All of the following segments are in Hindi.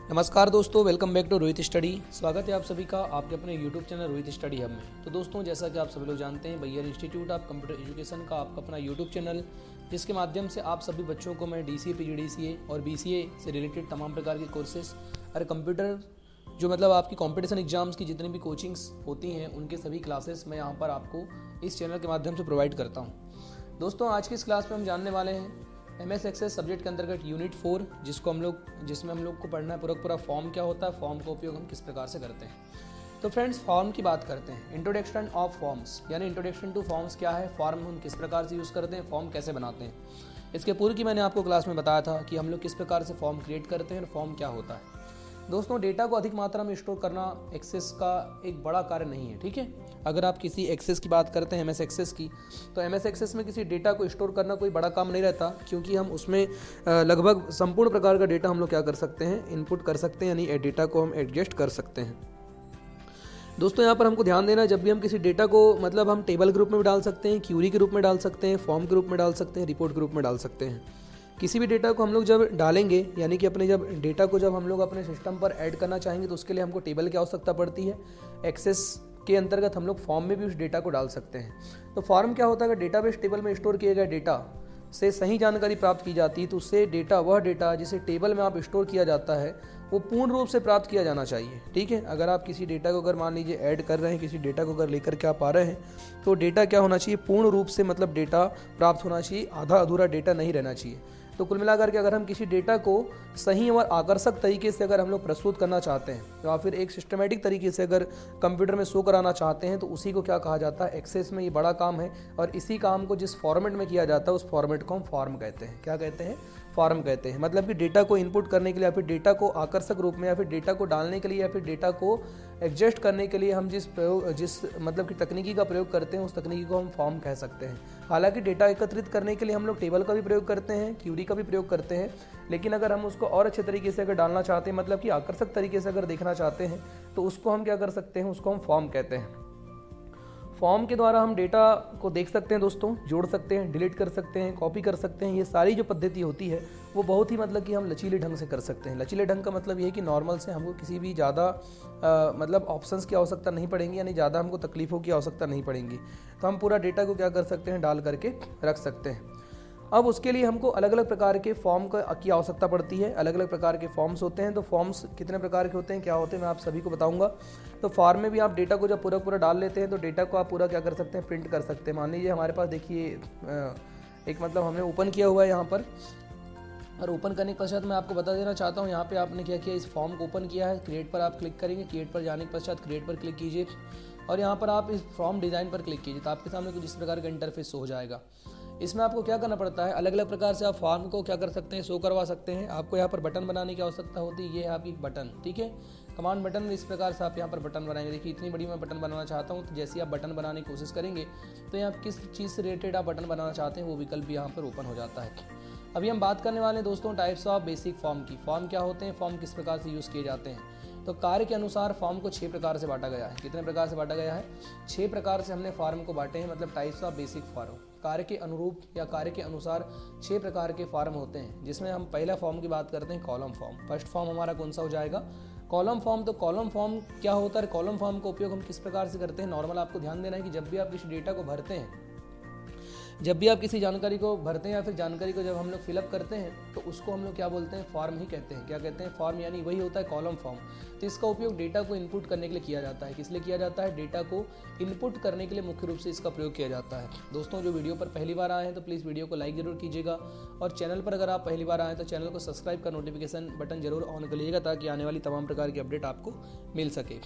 नमस्कार दोस्तों, welcome back to Rohit study. स्वागत है आप सभी का आपके अपने YouTube channel Rohit study hub में। तो दोस्तों, जैसा कि आप सभी लोग जानते हैं, बैयर इंस्टीट्यूट ऑफ कंप्यूटर एजुकेशन का आपका अपना यूट्यूब चैनल, जिसके माध्यम से आप सभी बच्चों को मैं DCA PGDCA और BCA से रिलेटेड तमाम प्रकार के कोर्सेज और कंप्यूटर जो मतलब आपकी कॉम्पिटिशन एग्जाम्स की जितनी भी कोचिंग्स होती हैं उनके सभी क्लासेस मैं यहाँ पर आपको इस चैनल के माध्यम से प्रोवाइड करता हूँ। दोस्तों, आज की इस क्लास में हम जानने वाले हैं MS एक्सेस सब्जेक्ट के अंतर्गत यूनिट 4, जिसमें हम लोग को पढ़ना है पूरा फॉर्म क्या होता है, फॉर्म का उपयोग हम किस प्रकार से करते हैं। तो फ्रेंड्स, फॉर्म की बात करते हैं। इंट्रोडक्शन ऑफ फॉर्म्स यानी इंट्रोडक्शन टू फॉर्म्स क्या है, फॉर्म हम किस प्रकार से यूज़ करते हैं, फॉर्म कैसे बनाते हैं। इसके पूर्व की मैंने आपको क्लास में बताया था कि हम लोग किस प्रकार से फॉर्म क्रिएट करते हैं और फॉर्म क्या होता है। दोस्तों, डेटा को अधिक मात्रा में स्टोर करना एक्सेस का एक बड़ा कार्य नहीं है, ठीक है। अगर आप किसी एक्सेस की बात करते हैं, MS एक्सेस की, तो MS एक्सेस में किसी डेटा को स्टोर करना कोई बड़ा काम नहीं रहता, क्योंकि हम उसमें लगभग संपूर्ण प्रकार का डेटा हम लोग क्या कर सकते हैं, इनपुट कर सकते हैं, यानी डेटा को हम एडजस्ट कर सकते हैं। दोस्तों, यहाँ पर हमको ध्यान देना है, जब भी हम किसी डेटा को मतलब हम टेबल के रूप में भी डाल सकते हैं, क्यूरी के रूप में डाल सकते हैं, फॉर्म के रूप में डाल सकते हैं, रिपोर्ट के रूप में डाल सकते हैं। किसी भी डेटा को हम लोग जब डालेंगे, यानी कि अपने जब डेटा को जब हम लोग अपने सिस्टम पर ऐड करना चाहेंगे, तो उसके लिए हमको टेबल की आवश्यकता पड़ती है। एक्सेस के अंतर्गत हम लोग फॉर्म में भी उस डेटा को डाल सकते हैं। तो फॉर्म क्या होता है, अगर डेटाबेस टेबल में स्टोर किए गए डेटा से सही जानकारी प्राप्त की जाती है, तो उससे वह डेटा जिसे टेबल में आप स्टोर किया जाता है वो पूर्ण रूप से प्राप्त किया जाना चाहिए, ठीक है। अगर आप किसी डेटा को अगर मान लीजिए ऐड कर रहे हैं, किसी डेटा को अगर लेकर के आप आ रहे हैं, तो डेटा क्या होना चाहिए, पूर्ण रूप से मतलब डेटा प्राप्त होना चाहिए, आधा अधूरा डेटा नहीं रहना चाहिए। तो कुल मिलाकर के अगर हम किसी डेटा को सही और आकर्षक तरीके से अगर हम लोग प्रस्तुत करना चाहते हैं, या फिर एक सिस्टमेटिक तरीके से अगर कंप्यूटर में शो कराना चाहते हैं, तो उसी को क्या कहा जाता है, एक्सेस में ये बड़ा काम है। और इसी काम को जिस फॉर्मेट में किया जाता है, उस फॉर्मेट को हम फॉर्म कहते हैं। क्या कहते हैं, फॉर्म कहते हैं। मतलब कि डेटा को इनपुट करने के लिए, या फिर डेटा को आकर्षक रूप में, या फिर डेटा को डालने के लिए, या फिर डेटा को एडजस्ट करने के लिए हम जिस मतलब कि तकनीकी का प्रयोग करते हैं, उस तकनीकी को हम फॉर्म कह सकते हैं। हालांकि डेटा एकत्रित करने के लिए हम लोग टेबल का भी प्रयोग करते हैं, क्यूरी का भी प्रयोग करते हैं, लेकिन अगर हम उसको और अच्छे तरीके से अगर डालना चाहते हैं, मतलब कि आकर्षक तरीके से अगर देखना चाहते हैं, तो उसको हम क्या कर सकते हैं, उसको हम फॉर्म कहते हैं। फॉर्म के द्वारा हम डेटा को देख सकते हैं दोस्तों, जोड़ सकते हैं, डिलीट कर सकते हैं, कॉपी कर सकते हैं। ये सारी जो पद्धति होती है वो बहुत ही मतलब कि हम लचीले ढंग से कर सकते हैं। लचीले ढंग का मतलब ये है कि नॉर्मल से हमको किसी भी ज़्यादा मतलब ऑप्शंस की आवश्यकता नहीं पड़ेंगी, यानी ज़्यादा हमको तकलीफ़ों की आवश्यकता नहीं पड़ेंगी। तो हम पूरा डेटा को क्या कर सकते हैं, डाल करके रख सकते हैं। अब उसके लिए हमको अलग अलग प्रकार के फॉर्म की आवश्यकता पड़ती है। अलग अलग प्रकार के फॉर्म्स होते हैं। तो फॉर्म्स कितने प्रकार के होते हैं, क्या होते हैं, मैं आप सभी को बताऊंगा। तो फॉर्म में भी आप डेटा को जब पूरा डाल लेते हैं, तो डेटा को आप पूरा क्या कर सकते हैं, प्रिंट कर सकते हैं। मान लीजिए हमारे पास देखिए एक मतलब हमने ओपन किया हुआ है यहाँ पर, और ओपन करने के पश्चात मैं आपको बता देना चाहता हूँ, यहाँ पे आपने क्या किया, इस फॉर्म को ओपन किया है। क्रिएट पर आप क्लिक करेंगे, क्रिएट पर जाने के पश्चात क्रिएट पर क्लिक कीजिए, और यहाँ पर आप इस फॉर्म डिज़ाइन पर क्लिक कीजिए, तो आपके सामने कुछ इस प्रकार का इंटरफेस हो जाएगा। इसमें आपको क्या करना पड़ता है, अलग अलग प्रकार से आप फॉर्म को क्या कर सकते हैं, शो करवा सकते हैं। आपको यहाँ पर बटन बनाने की आवश्यकता होती है, ये है आपकी बटन, ठीक है, कमांड बटन। इस प्रकार से आप यहाँ पर बटन बनाएंगे। देखिए इतनी बड़ी मैं बटन बनाना चाहता हूँ, तो जैसे आप बटन बनाने की कोशिश करेंगे, तो यहाँ किस चीज़ से रिलेटेड आप बटन बनाना चाहते हैं वो विकल्प भी यहाँ पर ओपन हो जाता है। अभी हम बात करने वाले हैं दोस्तों टाइप्स ऑफ बेसिक फॉर्म की। फॉर्म क्या होते हैं, फॉर्म किस प्रकार से यूज़ किए जाते हैं। तो कार्य के अनुसार फॉर्म को 6 प्रकार से बांटा गया है। कितने प्रकार से बांटा गया है, 6 प्रकार से हमने फॉर्म को बांटे हैं, मतलब टाइप्स ऑफ बेसिक फॉर्म। कार्य के अनुरूप या कार्य के अनुसार 6 प्रकार के फॉर्म होते हैं, जिसमें हम पहला फॉर्म की बात करते हैं, कॉलम फॉर्म। फर्स्ट फॉर्म हमारा कौन सा हो जाएगा, कॉलम फॉर्म। तो कॉलम फॉर्म क्या होता है, कॉलम फॉर्म का उपयोग हम किस प्रकार से करते हैं। नॉर्मल आपको ध्यान देना है कि जब भी आप किसी डेटा को भरते हैं, जब भी आप किसी जानकारी को भरते हैं, या फिर जानकारी को जब हम लोग फिलअप करते हैं, तो उसको हम लोग क्या बोलते हैं, फॉर्म ही कहते हैं। क्या कहते हैं, फॉर्म, यानी वही होता है कॉलम फॉर्म। तो इसका उपयोग डेटा को इनपुट करने के लिए किया जाता है। किस लिए किया जाता है, डेटा को इनपुट करने के लिए मुख्य रूप से इसका प्रयोग किया जाता है। दोस्तों, जो वीडियो पर पहली बार आए हैं तो प्लीज़ वीडियो को लाइक जरूर कीजिएगा, और चैनल पर अगर आप पहली बार आए तो चैनल को सब्सक्राइब कर नोटिफिकेशन बटन जरूर ऑन कर लीजिएगा, ताकि आने वाली तमाम प्रकार की अपडेट आपको मिल सके।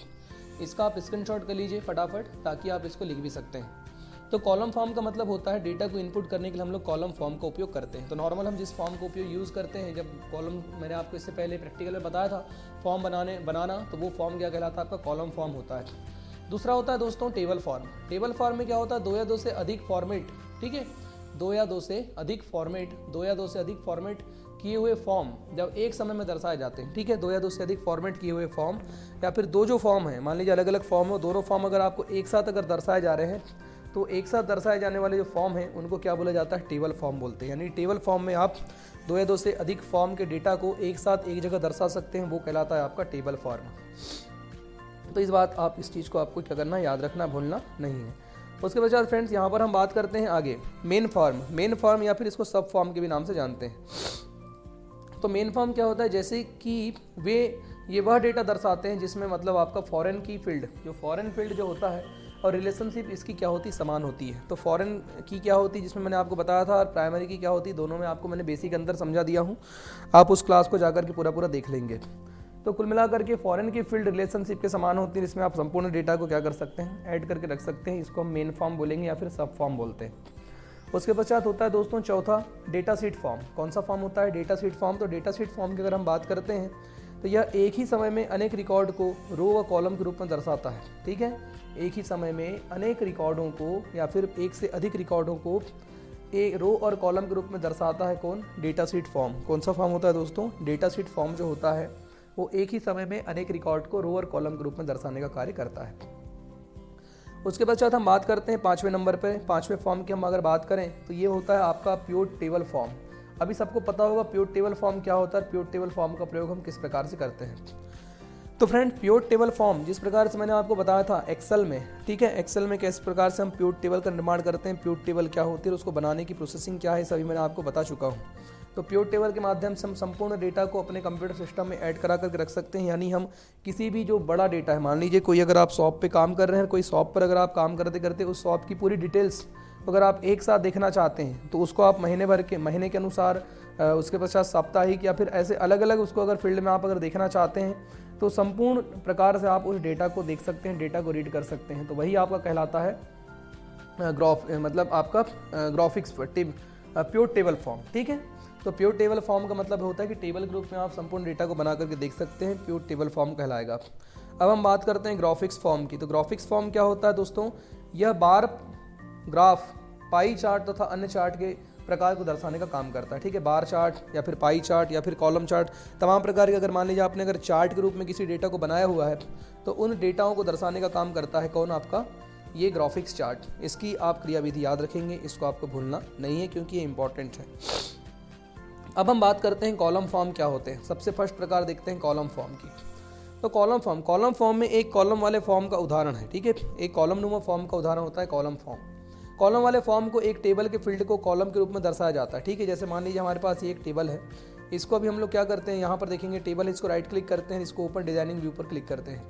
इसका आप स्क्रीनशॉट कर लीजिए फटाफट, ताकि आप इसको लिख भी सकते हैं। तो कॉलम फॉर्म का मतलब होता है डेटा को इनपुट करने के लिए हम लोग कॉलम फॉर्म का उपयोग करते हैं। तो नॉर्मल हम जिस फॉर्म का उपयोग यूज़ करते हैं, जब कॉलम, मैंने आपको इससे पहले प्रैक्टिकल में बताया था फॉर्म बनाना, तो वो फॉर्म क्या कहलाता है, आपका कॉलम फॉर्म होता है। दूसरा होता है दोस्तों टेबल फॉर्म। टेबल फॉर्म में क्या होता है, 2 या 2 से अधिक फॉर्मेट, ठीक है, 2 या 2 से अधिक फॉर्मेट किए हुए फॉर्म जब एक समय में दर्शाए जाते हैं, ठीक है। 2 या 2 से अधिक फॉर्मेट किए हुए फॉर्म, या फिर दो जो फॉर्म है, मान लीजिए अलग अलग फॉर्म हो, दोनों फॉर्म अगर आपको एक साथ अगर दर्शाए जा रहे हैं, तो एक साथ दर्शाए जाने वाले जो फॉर्म हैं उनको क्या बोला जाता है, टेबल फॉर्म बोलते हैं। यानी टेबल फॉर्म में आप दो या दो से अधिक फॉर्म के डेटा को एक साथ एक जगह दर्शा सकते हैं, वो कहलाता है आपका टेबल फॉर्म। तो इस बात आप इस चीज़ को आपको क्या करना, याद रखना, भूलना नहीं है। उसके पश्चात फ्रेंड्स यहाँ पर हम बात करते हैं आगे मेन फॉर्म या फिर इसको सब फॉर्म के भी नाम से जानते हैं। तो मेन फॉर्म क्या होता है, जैसे कि ये वह डेटा दर्शाते हैं जिसमें मतलब आपका फॉरेन फील्ड जो होता है और रिलेशनशिप इसकी क्या होती, समान होती है। तो फॉरेन की क्या होती है जिसमें मैंने आपको बताया था, और प्राइमरी की क्या होती है, दोनों में आपको मैंने बेसिक अंदर समझा दिया हूँ, आप उस क्लास को जाकर के पूरा देख लेंगे। तो कुल मिलाकर के फॉरेन की फील्ड रिलेशनशिप के समान होती है, जिसमें आप संपूर्ण डेटा को क्या कर सकते हैं, ऐड करके रख सकते हैं। इसको हम मेन फॉर्म बोलेंगे या फिर सब फॉर्म बोलते हैं। उसके पश्चात होता है दोस्तों चौथा डेटा शीट फॉर्म। कौन सा फॉर्म होता है, डेटा शीट फॉर्म। तो डेटा शीट फॉर्म की अगर हम बात करते हैं तो यह एक ही समय में अनेक रिकॉर्ड को रो व कॉलम के रूप में दर्शाता है। ठीक है, एक ही समय में अनेक रिकॉर्डों को या फिर एक से अधिक रिकॉर्डों को एक रो और कॉलम के रूप में दर्शाता है कौन, डेटा शीट फॉर्म। कौन सा फॉर्म होता है दोस्तों, डेटा शीट फॉर्म जो होता है वो एक ही समय में अनेक रिकॉर्ड को रो और कॉलम के रूप में दर्शाने का कार्य करता है। उसके पश्चात हम बात करते हैं 5वें नंबर पे, 5वें फॉर्म की हम अगर बात करें तो ये होता है आपका प्योर टेबल फॉर्म। अभी सबको पता होगा प्योर टेबल फॉर्म क्या होता है, प्योर टेबल फॉर्म का प्रयोग हम किस प्रकार से करते हैं। तो फ्रेंड प्योर टेबल फॉर्म जिस प्रकार से मैंने आपको बताया था एक्सेल में, ठीक है, एक्सेल में किस प्रकार से हम प्योर टेबल का निर्माण करते हैं, प्योर टेबल क्या होती है, उसको बनाने की प्रोसेसिंग क्या है, सभी मैंने आपको बता चुका हूँ। तो प्योर टेबल के माध्यम से हम संपूर्ण डेटा को अपने कंप्यूटर सिस्टम में ऐड करा करके रख सकते हैं। यानी हम किसी भी जो बड़ा डेटा है, मान लीजिए कोई अगर आप शॉप पे काम कर रहे हैं, कोई शॉप पर अगर आप काम करते करते उस शॉप की पूरी डिटेल्स अगर आप एक साथ देखना चाहते हैं तो उसको आप महीने के अनुसार, उसके पश्चात साप्ताहिक या फिर ऐसे अलग अलग उसको अगर फील्ड में आप अगर देखना चाहते हैं तो संपूर्ण प्रकार से आप उस डेटा को देख सकते हैं, डेटा को रीड कर सकते हैं। तो वही आपका कहलाता है मतलब आपका ग्राफिक्स प्योर टेबल फॉर्म। ठीक है, तो प्योर टेबल फॉर्म का मतलब होता है कि टेबल के रूप में आप संपूर्ण डेटा को बना करके देख सकते हैं, प्योर टेबल फॉर्म कहलाएगा। अब हम बात करते हैं ग्राफिक्स फॉर्म की। तो ग्राफिक्स फॉर्म क्या होता है दोस्तों, यह बार ग्राफ, पाई चार्ट तथा अन्य चार्ट के प्रकार को दर्शाने का काम करता है। ठीक है, बार चार्ट या फिर पाई चार्ट या फिर कॉलम चार्ट, तमाम प्रकार के अगर मान लीजिए आपने अगर चार्ट के रूप में किसी डेटा को बनाया हुआ है तो उन डेटाओं को दर्शाने का काम करता है कौन, आपका ये ग्राफिक्स चार्ट। इसकी आप क्रियाविधि याद रखेंगे, इसको आपको भूलना नहीं है क्योंकि ये इंपॉर्टेंट है। अब हम बात करते हैं कॉलम फॉर्म क्या होते हैं। सबसे फर्स्ट प्रकार देखते हैं कॉलम फॉर्म की। तो कॉलम फॉर्म में एक कॉलम वाले फॉर्म का उदाहरण है। ठीक है, एक कॉलम नुमा फॉर्म का उदाहरण होता है कॉलम फॉर्म। कॉलम वाले फॉर्म को एक टेबल के फील्ड को कॉलम के रूप में दर्शाया जाता है। ठीक है, जैसे मान लीजिए हमारे पास ये एक टेबल है, इसको अभी हम लोग क्या करते हैं, यहाँ पर देखेंगे टेबल, इसको राइट क्लिक करते हैं, इसको ओपन डिजाइनिंग व्यू पर क्लिक करते हैं।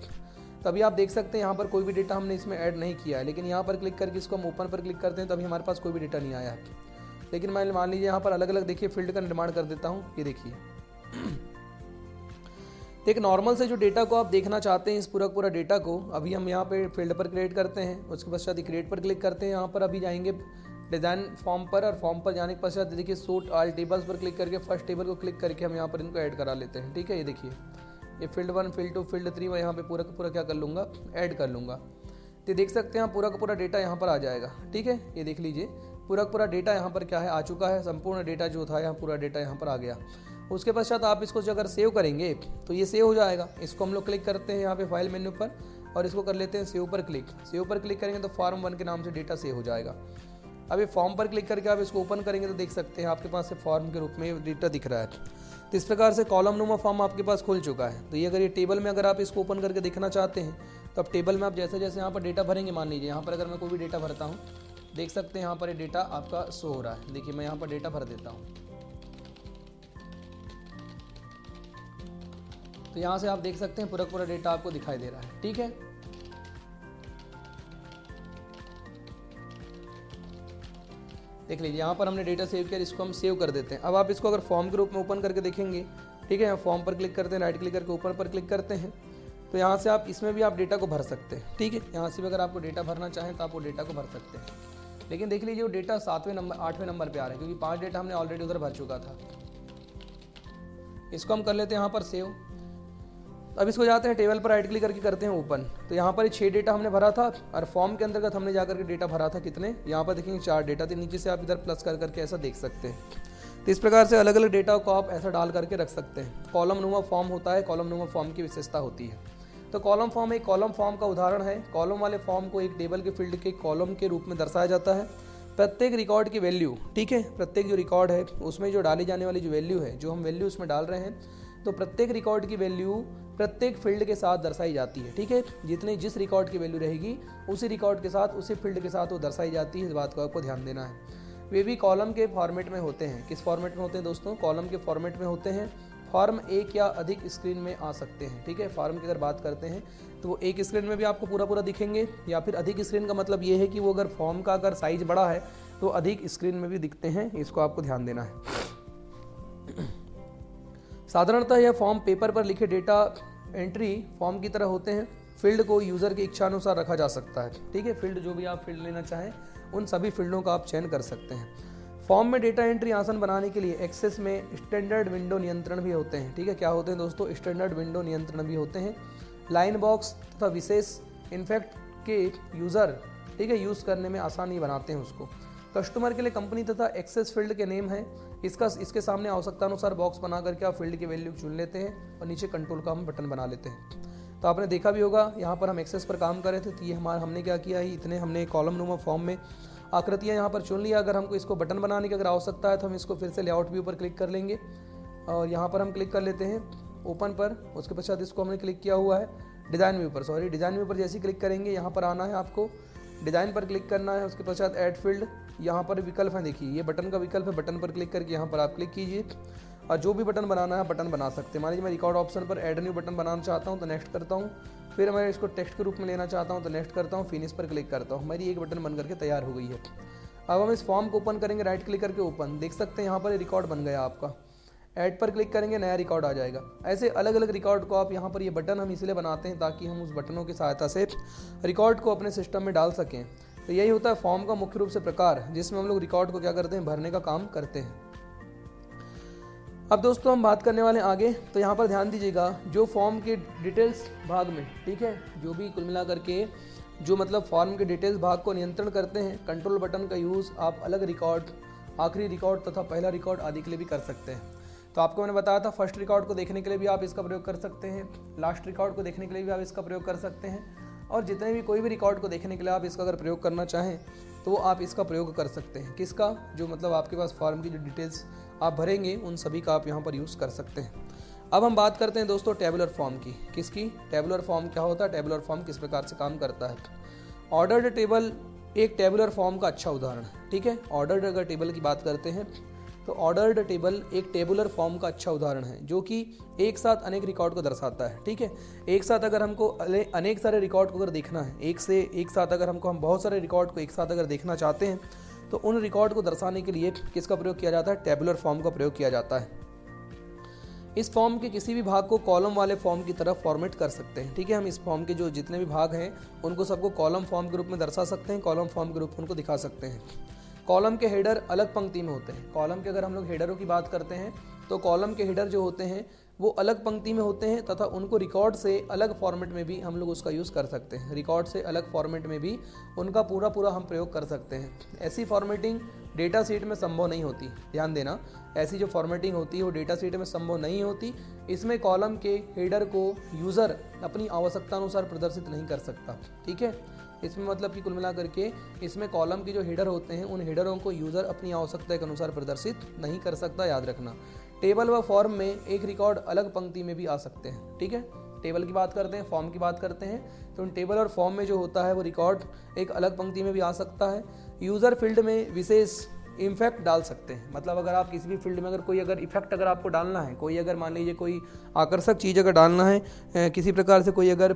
तो अभी आप देख सकते हैं यहाँ पर कोई भी डेटा हमने इसमें ऐड नहीं किया है, लेकिन यहाँ पर क्लिक करके इसको हम ओपन पर क्लिक करते हैं तो अभी हमारे पास कोई भी डेटा नहीं आया है। लेकिन मैं मान लीजिए यहाँ पर अलग अलग देखिए फील्ड का निर्माण कर देता हूँ। ये देखिए एक नॉर्मल से जो डेटा को आप देखना चाहते हैं, इस पूरा डेटा को अभी हम यहाँ पे फील्ड पर क्रिएट करते हैं। उसके पश्चात क्रिएट पर क्लिक करते हैं, यहाँ पर अभी जाएंगे डिज़ाइन फॉर्म पर, और फॉर्म पर जाने के पश्चात देखिए सूट ऑल टेबल्स पर क्लिक करके फर्स्ट टेबल को क्लिक करके हम यहाँ पर इनको ऐड करा लेते हैं। ठीक है, ये देखिए ये फील्ड 1, फील्ड 2, फील्ड 3 मैं यहाँ पे पूरा का पूरा क्या कर लूँगा, ऐड कर लूँगा। तो देख सकते हैं पूरा का पूरा डेटा यहाँ पर आ जाएगा। ठीक है, ये देख लीजिए पूरा का पूरा डेटा यहाँ पर क्या है, आ चुका है। संपूर्ण डेटा जो था यहाँ पूरा डेटा यहाँ पर आ गया। उसके पश्चात आप इसको अगर सेव करेंगे तो ये सेव हो जाएगा। इसको हम लोग क्लिक करते हैं यहाँ पे फाइल मेन्यू पर और इसको कर लेते हैं सेव पर क्लिक। सेव पर क्लिक करेंगे तो फॉर्म 1 के नाम से डेटा सेव हो जाएगा। अभी फॉर्म पर क्लिक करके आप इसको ओपन करेंगे तो देख सकते हैं आपके पास से फॉर्म के रूप में डेटा दिख रहा है। तो इस प्रकार से कॉलम नुमा फॉर्म आपके पास खुल चुका है। तो ये अगर ये टेबल में अगर आप इसको ओपन करके देखना चाहते हैं तो अब टेबल में आप जैसे जैसे यहाँ पर डेटा भरेंगे, मान लीजिए यहाँ पर अगर मैं कोई भी डेटा भरता हूँ, देख सकते हैं यहाँ पर ये डेटा आपका शो हो रहा है। देखिए मैं यहाँ पर डेटा भर देता हूँ, तो यहाँ से आप देख सकते हैं पूरा डेटा आपको दिखाई दे रहा है। ठीक है, देख लीजिए यहाँ पर हमने डेटा सेव किया, इसको हम सेव कर देते हैं। अब आप इसको अगर फॉर्म के रूप में ओपन करके देखेंगे, ठीक है, फॉर्म पर क्लिक करते हैं, राइट क्लिक करके ओपन पर क्लिक करते हैं, तो यहाँ से आप इसमें भी आप डेटा को भर सकते हैं। ठीक है, यहाँ से भी अगर आपको डेटा भरना चाहें तो आप वो डेटा को भर सकते हैं। लेकिन देख लीजिए वो डेटा 7वें नंबर 8वें नंबर पे आ रहा है क्योंकि 5 डेटा हमने ऑलरेडी उधर भर चुका था। इसको हम कर लेते हैं यहाँ पर सेव। अब इसको जाते हैं टेबल पर राइट क्लिक करके करते हैं ओपन। तो यहाँ पर 6 डेटा हमने भरा था और फॉर्म के अंतर्गत हमने जाकर के डेटा भरा था कितने, यहाँ पर देखेंगे 4 डेटा थे। नीचे से आप इधर प्लस कर करके ऐसा देख सकते हैं। तो इस प्रकार से अलग अलग डेटा को आप ऐसा डाल करके रख सकते हैं। कॉलम नुमा फॉर्म होता है, कॉलम नुमा फॉर्म की विशेषता होती है। तो कॉलम फॉर्म एक कॉलम फॉर्म का उदाहरण है। कॉलम वाले फॉर्म को एक टेबल के फील्ड के कॉलम के रूप में दर्शाया जाता है प्रत्येक रिकॉर्ड की वैल्यू, ठीक है, प्रत्येक जो रिकॉर्ड है उसमें जो डाली जाने वाली जो वैल्यू है, जो हम वैल्यू उसमें डाल रहे हैं, तो प्रत्येक रिकॉर्ड की वैल्यू प्रत्येक फील्ड के साथ दर्शाई जाती है, ठीक है। जिस रिकॉर्ड की वैल्यू रहेगी उसी रिकॉर्ड के साथ, उसी फील्ड के साथ वो दर्शाई जाती है। इस बात को आपको ध्यान देना है। वे भी कॉलम के फॉर्मेट में होते हैं। किस फॉर्मेट में होते हैं दोस्तों? कॉलम के फॉर्मेट में होते हैं। फॉर्म एक या अधिक स्क्रीन में आ सकते हैं, ठीक है। फॉर्म की अगर बात करते हैं तो वो एक स्क्रीन में भी आपको पूरा दिखेंगे, या फिर अधिक स्क्रीन का मतलब ये है कि वो अगर फॉर्म का अगर साइज बड़ा है तो अधिक स्क्रीन में भी दिखते हैं। इसको आपको ध्यान देना है। साधारणतः यह फॉर्म पेपर पर लिखे डेटा एंट्री फॉर्म की तरह होते हैं। फील्ड को यूज़र की इच्छा अनुसार रखा जा सकता है, ठीक है। फील्ड जो भी आप फील्ड लेना चाहें उन सभी फील्डों का आप चयन कर सकते हैं। फॉर्म में डेटा एंट्री आसान बनाने के लिए एक्सेस में स्टैंडर्ड विंडो नियंत्रण भी होते हैं, ठीक है। क्या होते हैं दोस्तों? स्टैंडर्ड विंडो नियंत्रण भी होते हैं। लाइन बॉक्स तथा विशेष इन्फेक्ट के यूज़र, ठीक है, यूज़ करने में आसानी बनाते हैं उसको। कस्टमर के लिए कंपनी तथा एक्सेस फील्ड के नेम है। इसके सामने आवश्यकता अनुसार बॉक्स बना करके आप फील्ड की वैल्यू चुन लेते हैं और नीचे कंट्रोल का हम बटन बना लेते हैं। तो आपने देखा भी होगा, यहाँ पर हम एक्सेस पर काम कर रहे थे, तो ये हमने क्या किया है, इतने हमने कॉलम नुमा फॉर्म में आकृतियाँ यहाँ पर चुन लिया। अगर हमको इसको बटन बनाने की अगर आवश्यकता है तो हम इसको फिर से लेआउट व्यू पर क्लिक कर लेंगे और यहाँ पर हम क्लिक कर लेते हैं ओपन पर। उसके पश्चात इसको हमने क्लिक किया हुआ है डिज़ाइन व्यू पर, डिज़ाइन व्यू पर जैसे ही क्लिक करेंगे यहाँ पर आना है, आपको डिज़ाइन पर क्लिक करना है। उसके पश्चात ऐड फील्ड, यहाँ पर विकल्प है, देखिए ये बटन का विकल्प है। बटन पर क्लिक करके यहाँ पर आप क्लिक कीजिए और जो भी बटन बनाना है बटन बना सकते हैं। मान लीजिए मैं रिकॉर्ड ऑप्शन पर ऐड न्यू बटन बनाना चाहता हूँ तो नेक्स्ट करता हूँ। फिर मैं इसको टेक्स्ट के रूप में लेना चाहता हूँ तो नेक्स्ट करता हूँ, फिनिश पर क्लिक करता हूँ। हमारी एक बटन बन करके तैयार हो गई है। अब हम इस फॉर्म को ओपन करेंगे, राइट क्लिक करके ओपन, देख सकते हैं यहाँ पर रिकॉर्ड बन गया आपका। ऐड पर क्लिक करेंगे, नया रिकॉर्ड आ जाएगा। ऐसे अलग अलग रिकॉर्ड को आप यहाँ पर, ये बटन हम इसलिए बनाते हैं ताकि हम उस बटनों की सहायता से रिकॉर्ड को अपने सिस्टम में डाल सकें। तो यही होता है फॉर्म का मुख्य रूप से प्रकार, जिसमें हम लोग रिकॉर्ड को क्या करते हैं, भरने का काम करते हैं। अब दोस्तों हम बात करने वाले हैं आगे। तो यहाँ पर ध्यान दीजिएगा, जो फॉर्म के डिटेल्स भाग में, ठीक है, जो भी कुल मिला करके जो मतलब फॉर्म के डिटेल्स भाग को नियंत्रण करते हैं, कंट्रोल बटन का यूज़ आप अलग रिकॉर्ड, आखिरी रिकॉर्ड तथा पहला रिकॉर्ड आदि के लिए भी कर सकते हैं। तो आपको मैंने बताया था फर्स्ट रिकॉर्ड को देखने के लिए भी आप इसका प्रयोग कर सकते हैं, लास्ट रिकॉर्ड को देखने के लिए भी आप इसका प्रयोग कर सकते हैं, और जितने भी कोई भी रिकॉर्ड को देखने के लिए आप इसका अगर प्रयोग करना चाहें तो आप इसका प्रयोग कर सकते हैं। किसका? जो मतलब आपके पास फॉर्म की जो डिटेल्स आप भरेंगे उन सभी का आप यहाँ पर यूज़ कर सकते हैं। अब हम बात करते हैं दोस्तों टेबुलर फॉर्म की। किसकी? टेबुलर फॉर्म क्या होता है, टेबुलर फॉर्म किस प्रकार से काम करता है। ऑर्डर्ड टेबल एक टेबुलर फॉर्म का अच्छा उदाहरण है, ठीक है। ऑर्डर्ड अगर टेबल की बात करते हैं तो ऑर्डर्ड टेबल एक टेबुलर फॉर्म का अच्छा उदाहरण है, जो कि एक साथ अनेक रिकॉर्ड को दर्शाता है, ठीक है। एक साथ अगर हमको अनेक सारे रिकॉर्ड को अगर देखना है, एक साथ अगर हम बहुत सारे रिकॉर्ड को एक साथ अगर देखना चाहते हैं तो उन रिकॉर्ड को दर्शाने के लिए किसका प्रयोग किया जाता है? टेबुलर फॉर्म का प्रयोग किया जाता है। इस फॉर्म के किसी भी भाग को कॉलम वाले फॉर्म की तरह फॉर्मेट कर सकते हैं, ठीक है। हम इस फॉर्म के जो जितने भी भाग हैं उनको सबको कॉलम फॉर्म के रूप में दर्शा सकते हैं, कॉलम फॉर्म के रूप में उनको दिखा सकते हैं। कॉलम के हेडर अलग पंक्ति में होते हैं। कॉलम के अगर हम लोग हेडरों की बात करते हैं तो कॉलम के हेडर जो होते हैं वो अलग पंक्ति में होते हैं, तथा उनको रिकॉर्ड से अलग फॉर्मेट में भी हम लोग उसका यूज़ कर सकते हैं। रिकॉर्ड से अलग फॉर्मेट में भी उनका पूरा हम प्रयोग कर सकते हैं। ऐसी फॉर्मेटिंग डेटा शीट में संभव नहीं होती, ध्यान देना। ऐसी जो फॉर्मेटिंग होती है वो डेटा शीट में संभव नहीं होती। इसमें कॉलम के हेडर को यूज़र अपनी आवश्यकता अनुसार प्रदर्शित नहीं कर सकता, ठीक है। इसमें मतलब कि कुल मिला करके इसमें कॉलम की जो हेडर होते हैं उन हेडरों को यूज़र अपनी आवश्यकता के अनुसार प्रदर्शित नहीं कर सकता, याद रखना। टेबल व फॉर्म में एक रिकॉर्ड अलग पंक्ति में भी आ सकते हैं, ठीक है। टेबल की बात करते हैं, फॉर्म की बात करते हैं, तो टेबल और फॉर्म में जो होता है वो रिकॉर्ड एक अलग पंक्ति में भी आ सकता है। यूज़र फील्ड में विशेष इफेक्ट डाल सकते हैं, मतलब अगर आप किसी भी फील्ड में अगर कोई अगर इफेक्ट अगर आपको डालना है, कोई अगर मान लीजिए कोई आकर्षक चीज़ अगर डालना है, किसी प्रकार से कोई अगर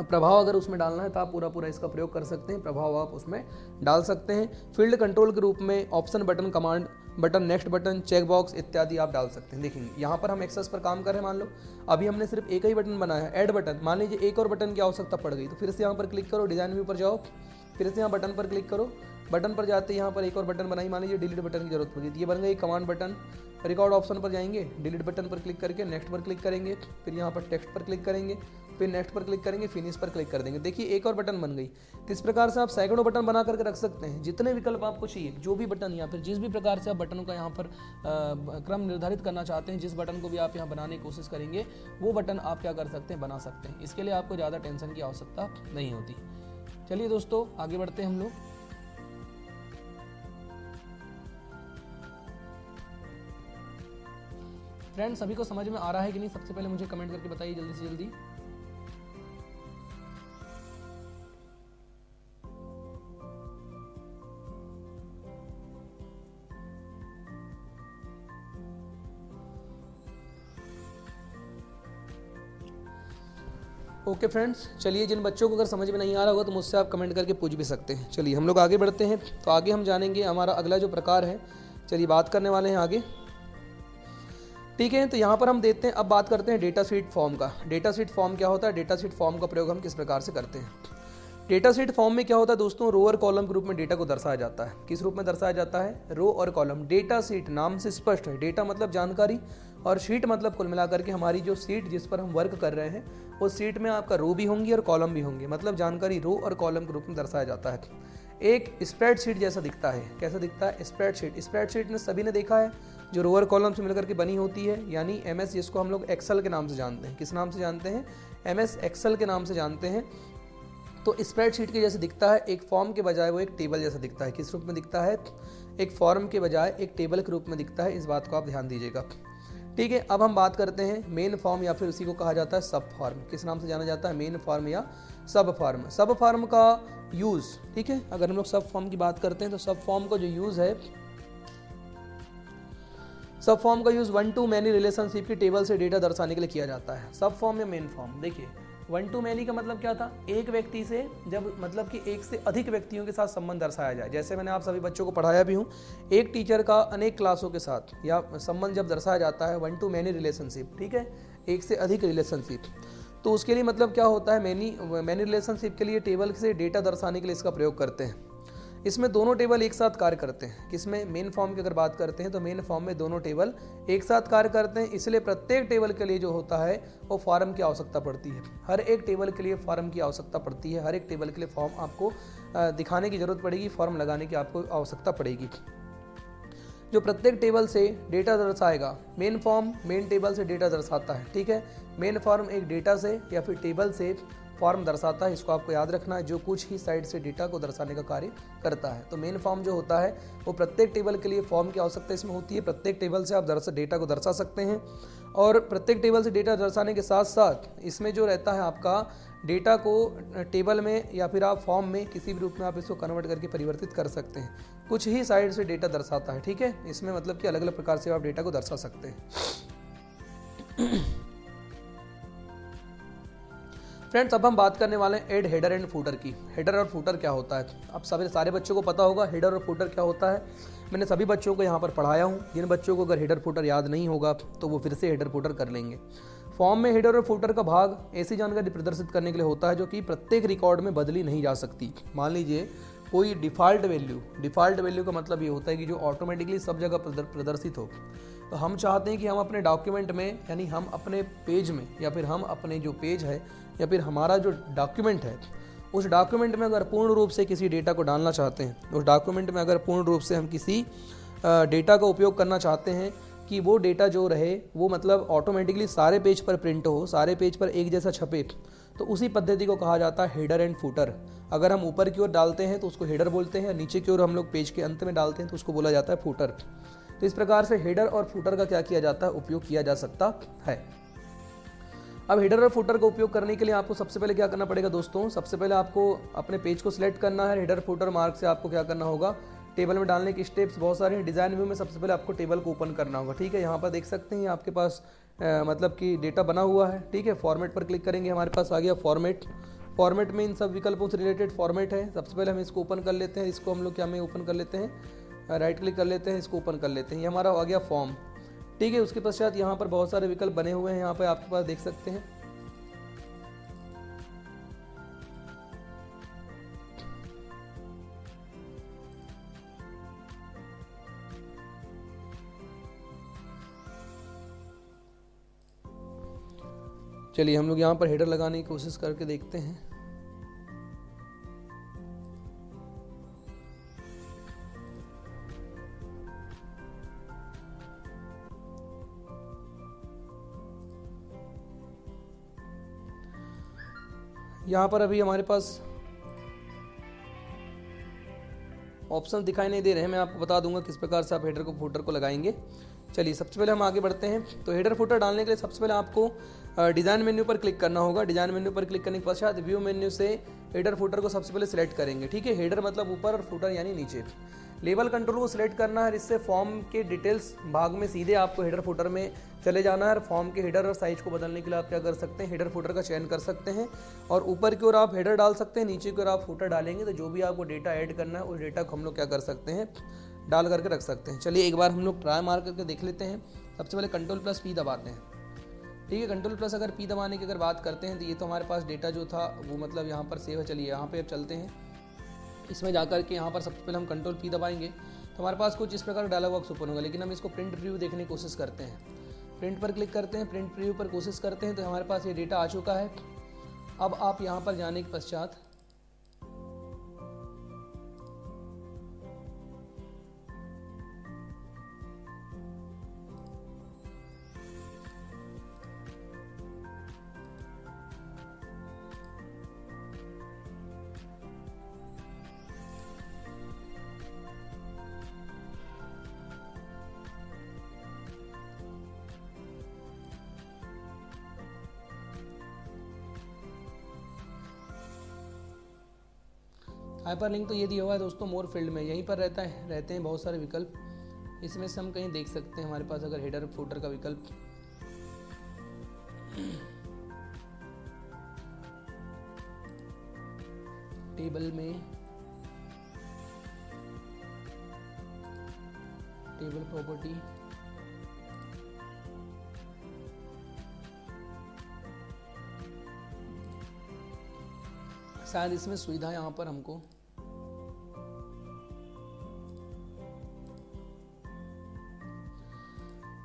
प्रभाव अगर उसमें डालना है तो आप पूरा इसका प्रयोग कर सकते हैं, प्रभाव आप उसमें डाल सकते हैं। फील्ड कंट्रोल के रूप में option button, command button, next button, check box इत्यादि आप डाल सकते हैं। देखेंगे यहाँ पर हम एक्सेस पर काम कर रहे हैं, मान लो अभी हमने सिर्फ एक ही बटन बनाया है, ऐड बटन। मान लीजिए एक और बटन की आवश्यकता पड़ गई तो फिर से यहाँ पर क्लिक करो, डिज़ाइन व्यू पर जाओ, फिर से यहाँ बटन पर क्लिक करो। बटन पर जाते यहाँ पर एक और बटन बनाई, मान लीजिए डिलीट बटन की जरूरत पड़ी, ये बन गई कमांड बटन। रिकॉर्ड ऑप्शन पर जाएंगे, डिलीट बटन पर क्लिक करके नेक्स्ट पर क्लिक करेंगे, फिर यहाँ पर टेक्स्ट पर क्लिक करेंगे, फिर नेक्स्ट पर क्लिक करेंगे, फिनिश पर क्लिक कर देंगे। देखिए एक और बटन बन गई। तो इस प्रकार से आप सैकड़ों बटन बना करके रख सकते हैं, जितने विकल्प आपको चाहिए, जो भी बटन या फिर जिस भी प्रकार से आप बटनों का यहाँ पर क्रम निर्धारित करना चाहते हैं, जिस बटन को भी आप यहाँ बनाने की कोशिश करेंगे वो बटन आप क्या कर सकते हैं, बना सकते हैं। इसके लिए आपको ज़्यादा टेंशन की आवश्यकता नहीं होती। चलिए दोस्तों आगे बढ़ते हैं हम लोग। फ्रेंड्स सभी को समझ में आ रहा है कि नहीं, सबसे पहले मुझे कमेंट करके बताइए जल्दी से जल्दी। ओके फ्रेंड्स, चलिए जिन बच्चों को अगर समझ में नहीं आ रहा होगा तो मुझसे आप कमेंट करके पूछ भी सकते हैं। चलिए हम लोग आगे बढ़ते हैं। तो आगे हम जानेंगे हमारा अगला जो प्रकार है, चलिए बात करने वाले हैं आगे। ठीक है, तो यहाँ पर हम देखते हैं, अब बात करते हैं डेटा शीट फॉर्म का। डेटा शीट फॉर्म क्या होता है, डेटा शीट फॉर्म का प्रयोग हम किस प्रकार से करते हैं। डेटा शीट फॉर्म में क्या होता है दोस्तों, रो और कॉलम के रूप में डेटा को दर्शाया जाता है। किस रूप में दर्शाया जाता है, रो और कॉलम। डेटा शीट नाम से स्पष्ट है, डेटा मतलब जानकारी और शीट मतलब कुल मिलाकर के हमारी जो शीट जिस पर हम वर्क कर रहे हैं उस शीट में आपका रो भी होंगी और कॉलम भी होंगे, मतलब जानकारी रो और कॉलम के रूप में दर्शाया जाता है। एक स्प्रेडशीट जैसा दिखता है। कैसा दिखता है, स्प्रेडशीट। स्प्रेडशीट ने सभी ने देखा है, जो रो और कॉलम से मिलकर के बनी होती है, यानी MS, जिसको हम लोग एक्सेल के नाम से जानते हैं। किस नाम से जानते हैं, MS एक्सेल के नाम से जानते हैं। तो स्प्रेडशीट के जैसे दिखता है, एक फॉर्म के बजाय वो एक टेबल जैसा दिखता है। किस रूप में दिखता है, एक फॉर्म के बजाय एक टेबल के रूप में दिखता है। इस बात को आप ध्यान दीजिएगा। ठीक है, अब हम बात करते हैं मेन फॉर्म या फिर उसी को कहा जाता है सब फॉर्म। किस नाम से जाना जाता है, मेन फॉर्म या सब फॉर्म। सब फॉर्म का यूज़, ठीक है, अगर हम लोग सब फॉर्म की बात करते हैं तो सब फॉर्म का जो यूज़ है, सब फॉर्म का use one two many relationship की टेबल से डेटा दर्शाने के लिए किया जाता है। सब फॉर्म या मेन फॉर्म, देखिए वन टू मैनी का मतलब क्या था, एक व्यक्ति से जब मतलब कि एक से अधिक व्यक्तियों के साथ संबंध दर्शाया जाए। जैसे मैंने आप सभी बच्चों को पढ़ाया भी हूँ, एक टीचर का अनेक क्लासों के साथ या संबंध जब दर्शाया जाता है, वन टू मैनी रिलेशनशिप, ठीक है, एक से अधिक रिलेशनशिप, तो उसके लिए मतलब क्या होता है, मैनी रिलेशनशिप के लिए टेबल से डेटा दर्शाने के लिए इसका प्रयोग करते हैं। इसमें दोनों टेबल एक साथ कार्य करते हैं। किसमें, मेन फॉर्म की अगर बात करते हैं तो मेन फॉर्म में दोनों टेबल एक साथ कार्य करते हैं। इसलिए प्रत्येक टेबल के लिए जो होता है वो फॉर्म की आवश्यकता पड़ती है। हर एक टेबल के लिए फॉर्म की आवश्यकता पड़ती है। हर एक टेबल के लिए फॉर्म आपको दिखाने की जरूरत पड़ेगी, फॉर्म लगाने की आपको आवश्यकता पड़ेगी। जो प्रत्येक टेबल से डेटा दर्शाएगा, मेन फॉर्म मेन टेबल से डेटा दर्शाता है। ठीक है, मेन फॉर्म एक डेटा से या फिर टेबल से फॉर्म दर्शाता है। इसको आपको याद रखना है, जो कुछ ही साइड से डेटा को दर्शाने का कार्य करता है। तो मेन फॉर्म जो होता है वो प्रत्येक टेबल के लिए फॉर्म की आवश्यकता इसमें होती है। प्रत्येक टेबल से आप डेटा को दर्शा सकते हैं और प्रत्येक टेबल से डेटा दर्शाने के साथ साथ इसमें जो रहता है आपका डेटा को टेबल में या फिर आप फॉर्म में किसी भी रूप में आप इसको कन्वर्ट करके परिवर्तित कर सकते हैं। कुछ ही साइड से डेटा दर्शाता है। ठीक है, इसमें मतलब कि अलग अलग प्रकार से आप डेटा को दर्शा सकते हैं। फ्रेंड्स, अब हम बात करने वाले हैं ऐड हेडर एंड फूटर की। हेडर और फूटर क्या होता है, अब सारे बच्चों को पता होगा हेडर और फूटर क्या होता है। मैंने सभी बच्चों को यहाँ पर पढ़ाया हूँ। जिन बच्चों को अगर हेडर फूटर याद नहीं होगा तो वो फिर से हेडर फूटर कर लेंगे। फॉर्म में हेडर और फूटर का भाग ऐसी जानकारी प्रदर्शित करने के लिए होता है जो कि प्रत्येक रिकॉर्ड में बदली नहीं जा सकती। मान लीजिए कोई डिफ़ॉल्ट वैल्यू का मतलब ये होता है कि जो ऑटोमेटिकली सब जगह प्रदर्शित हो। तो हम चाहते हैं कि हम अपने डॉक्यूमेंट में, यानी हम अपने पेज में या फिर हम अपने जो पेज है या फिर हमारा जो डॉक्यूमेंट है, उस डॉक्यूमेंट में अगर पूर्ण रूप से किसी डेटा को डालना चाहते हैं, उस डॉक्यूमेंट में अगर पूर्ण रूप से हम किसी डेटा का उपयोग करना चाहते हैं कि वो डेटा जो रहे वो मतलब ऑटोमेटिकली सारे पेज पर प्रिंट हो, सारे पेज पर एक जैसा छपे, तो उसी पद्धति को कहा जाता है हेडर एंड फूटर। अगर हम ऊपर की ओर डालते हैं तो उसको हेडर बोलते हैं, नीचे की ओर हम लोग पेज के अंत में डालते हैं तो उसको बोला जाता है फूटर। तो इस प्रकार से हेडर और फूटर का क्या किया जाता है, उपयोग किया जा सकता है। अब हेडर और फूटर का उपयोग करने के लिए आपको सबसे पहले क्या करना पड़ेगा दोस्तों, सबसे पहले आपको अपने पेज को सिलेक्ट करना है। हेडर फूटर मार्क से आपको क्या करना होगा, टेबल में डालने के स्टेप्स बहुत सारे हैं। डिज़ाइन व्यू में सबसे पहले आपको टेबल को ओपन करना होगा। ठीक है, यहाँ पर देख सकते हैं आपके पास मतलब कि डेटा बना हुआ है। ठीक है, फॉर्मेट पर क्लिक करेंगे, हमारे पास आ गया फॉर्मेट में इन सब विकल्पों से रिलेटेड फॉर्मेट है। सबसे पहले हम इसको ओपन कर लेते हैं। इसको हम लोग क्या में ओपन कर लेते हैं, राइट क्लिक कर लेते हैं, इसको ओपन कर लेते हैं। ये हमारा आ गया फॉर्म। ठीक है, उसके पश्चात यहाँ पर बहुत सारे विकल्प बने हुए हैं, यहाँ पर आपके पास देख सकते हैं। चलिए हम लोग यहाँ पर हेडर लगाने की कोशिश करके देखते हैं। यहाँ पर अभी हमारे पास ऑप्शन दिखाई नहीं दे रहे हैं। मैं आपको बता दूंगा किस प्रकार से आप हेडर को फूटर को लगाएंगे। चलिए सबसे पहले हम आगे बढ़ते हैं। तो हेडर फुटर डालने के लिए सबसे पहले आपको डिज़ाइन मेन्यू पर क्लिक करना होगा। डिज़ाइन मेन्यू पर क्लिक करने के पश्चात व्यू मेन्यू से हेडर फुटर को सबसे पहले सिलेक्ट करेंगे, ठीक है। हेडर मतलब ऊपर और फुटर यानी नीचे। लेबल कंट्रोल को सिलेक्ट करना है, इससे फॉर्म के डिटेल्स भाग में सीधे आपको हेडर फुटर में चले जाना है। और फॉर्म के हेडर और साइज को बदलने के लिए आप क्या कर सकते हैं, हेडर फुटर का चयन कर सकते हैं। और ऊपर की ओर आप हेडर डाल सकते हैं, नीचे की ओर आप फुटर डालेंगे तो जो भी आपको डेटा ऐड करना है उस डेटा को हम लोग क्या कर सकते हैं, डाल करके रख सकते हैं। चलिए एक बार हम लोग ट्राई मार करके देख लेते हैं। सबसे पहले Ctrl+P दबाते हैं, ठीक है। Ctrl+ अगर P दबाने की अगर बात करते हैं तो ये तो हमारे पास डेटा जो था वो मतलब यहाँ पर सेव है। चलिए यहाँ पे अब चलते हैं, इसमें जाकर के यहाँ पर सबसे पहले हम Ctrl+P दबाएंगे तो हमारे पास कुछ इस प्रकार डायलॉग बॉक्स ओपन होगा। लेकिन हम इसको प्रिंट प्रीव्यू देखने की कोशिश करते हैं। प्रिंट पर क्लिक करते हैं, प्रिंट प्रीव्यू पर कोशिश करते हैं तो हमारे पास ये डेटा आ चुका है। अब आप यहाँ पर जाने के पश्चात हाइपरलिंक तो ये दिया हुआ है दोस्तों मोर फील्ड में, यहीं पर रहते हैं बहुत सारे विकल्प। इसमें से हम कहीं देख सकते हैं हमारे पास अगर हेडर फुटर का विकल्प, टेबल में टेबल प्रॉपर्टी, शायद इसमें सुविधा यहाँ पर हमको